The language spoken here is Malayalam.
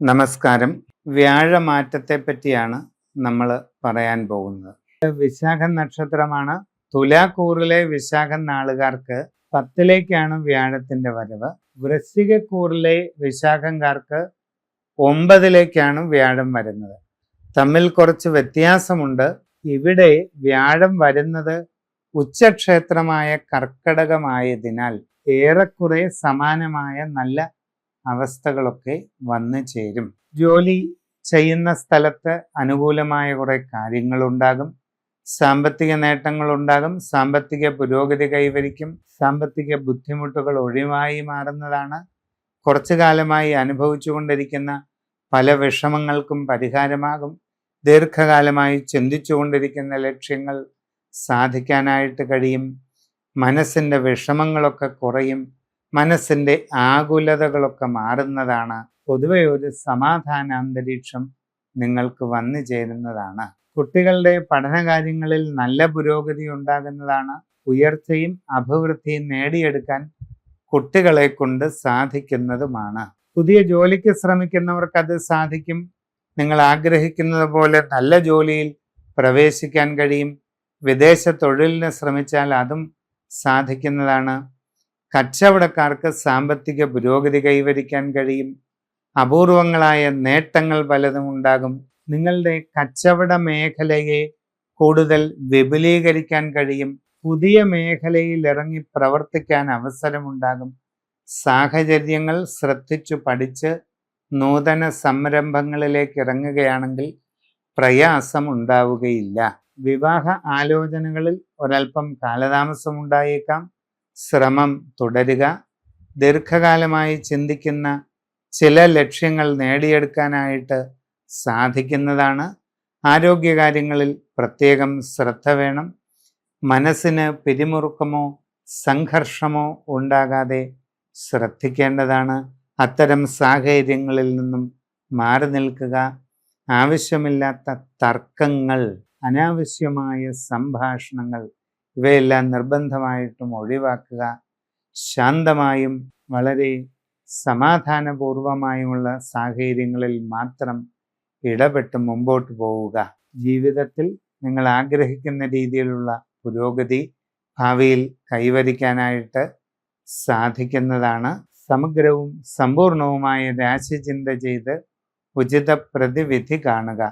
നമസ്കാരം. വ്യാഴമാറ്റത്തെ പറ്റിയാണ് നമ്മൾ പറയാൻ പോകുന്നത്. വിശാഖ നക്ഷത്രമാണ്. തുലാക്കൂറിലെ വിശാഖ നാളുകാർക്ക് 10ലേക്കാണ് വ്യാഴത്തിന്റെ വരവ്. വൃശ്ചികക്കൂറിലെ വിശാഖംകാർക്ക് 9ലേക്കാണ് വ്യാഴം വരുന്നത്. തമ്മിൽ കുറച്ച് വ്യത്യാസമുണ്ട്. ഇവിടെ വ്യാഴം വരുന്നത് ഉച്ചക്ഷേത്രമായ കർക്കടകമായതിനാൽ ഏറെക്കുറെ സമാനമായ നല്ല അവസ്ഥകളൊക്കെ വന്നു ചേരും. ജോലി ചെയ്യുന്ന സ്ഥലത്ത് അനുകൂലമായ കുറെ കാര്യങ്ങളുണ്ടാകും. സാമ്പത്തിക നേട്ടങ്ങളുണ്ടാകും. സാമ്പത്തിക പുരോഗതി കൈവരിക്കും. സാമ്പത്തിക ബുദ്ധിമുട്ടുകൾ ഒഴിവായി മാറുന്നതാണ്. കുറച്ചു കാലമായി അനുഭവിച്ചുകൊണ്ടിരിക്കുന്ന പല വിഷമങ്ങൾക്കും പരിഹാരമാകും. ദീർഘകാലമായി ചിന്തിച്ചുകൊണ്ടിരിക്കുന്ന ലക്ഷ്യങ്ങൾ സാധിക്കാനായിട്ട് കഴിയും. മനസ്സിൻ്റെ വിഷമങ്ങളൊക്കെ കുറയും. മനസ്സിൻ്റെ ആകുലതകളൊക്കെ മാറുന്നതാണ്. പൊതുവെ ഒരു സമാധാന അന്തരീക്ഷം നിങ്ങൾക്ക് വന്നു ചേരുന്നതാണ്. കുട്ടികളുടെ പഠനകാര്യങ്ങളിൽ നല്ല പുരോഗതി ഉണ്ടാകുന്നതാണ്. ഉയർച്ചയും അഭിവൃദ്ധിയും നേടിയെടുക്കാൻ കുട്ടികളെ കൊണ്ട് സാധിക്കുന്നതുമാണ്. പുതിയ ജോലിക്ക് ശ്രമിക്കുന്നവർക്ക് അത് സാധിക്കും. നിങ്ങൾ ആഗ്രഹിക്കുന്നത് പോലെ നല്ല ജോലിയിൽ പ്രവേശിക്കാൻ കഴിയും. വിദേശ തൊഴിലിന് ശ്രമിച്ചാൽ അതും സാധിക്കുന്നതാണ്. കച്ചവടക്കാർക്ക് സാമ്പത്തിക പുരോഗതി കൈവരിക്കാൻ കഴിയും. അപൂർവങ്ങളായ നേട്ടങ്ങൾ പലതും ഉണ്ടാകും. നിങ്ങളുടെ കച്ചവട മേഖലയെ കൂടുതൽ വിപുലീകരിക്കാൻ കഴിയും. പുതിയ മേഖലയിൽ ഇറങ്ങി പ്രവർത്തിക്കാൻ അവസരമുണ്ടാകും. സാഹചര്യങ്ങൾ ശ്രദ്ധിച്ചു പഠിച്ച് നൂതന സംരംഭങ്ങളിലേക്ക് ഇറങ്ങുകയാണെങ്കിൽ പ്രയാസം ഉണ്ടാവുകയില്ല. വിവാഹ ആലോചനകളിൽ ഒരൽപ്പം കാലതാമസം ഉണ്ടായേക്കാം. ശ്രമം തുടരുക. ദീർഘകാലമായി ചിന്തിക്കുന്ന ചില ലക്ഷ്യങ്ങൾ നേടിയെടുക്കാനായിട്ട് സാധിക്കുന്നതാണ്. ആരോഗ്യകാര്യങ്ങളിൽ പ്രത്യേകം ശ്രദ്ധ വേണം. മനസ്സിന് പിരിമുറുക്കമോ സംഘർഷമോ ഉണ്ടാകാതെ ശ്രദ്ധിക്കേണ്ടതാണ്. അത്തരം സാഹചര്യങ്ങളിൽ നിന്നും മാറി നിൽക്കുക. ആവശ്യമില്ലാത്ത തർക്കങ്ങൾ, അനാവശ്യമായ സംഭാഷണങ്ങൾ ഇവയെല്ലാം നിർബന്ധമായിട്ടും ഒഴിവാക്കുക. ശാന്തമായും വളരെ സമാധാനപൂർവമായുമുള്ള സാഹചര്യങ്ങളിൽ മാത്രം ഇടപെട്ട് മുമ്പോട്ട് പോവുക. ജീവിതത്തിൽ നിങ്ങൾ ആഗ്രഹിക്കുന്ന രീതിയിലുള്ള പുരോഗതി ഭാവിയിൽ കൈവരിക്കാനായിട്ട് സാധിക്കുന്നതാണ്. സമഗ്രവും സമ്പൂർണവുമായ രാശിചിന്ത ചെയ്ത് ഉചിത പ്രതിവിധി കാണുക.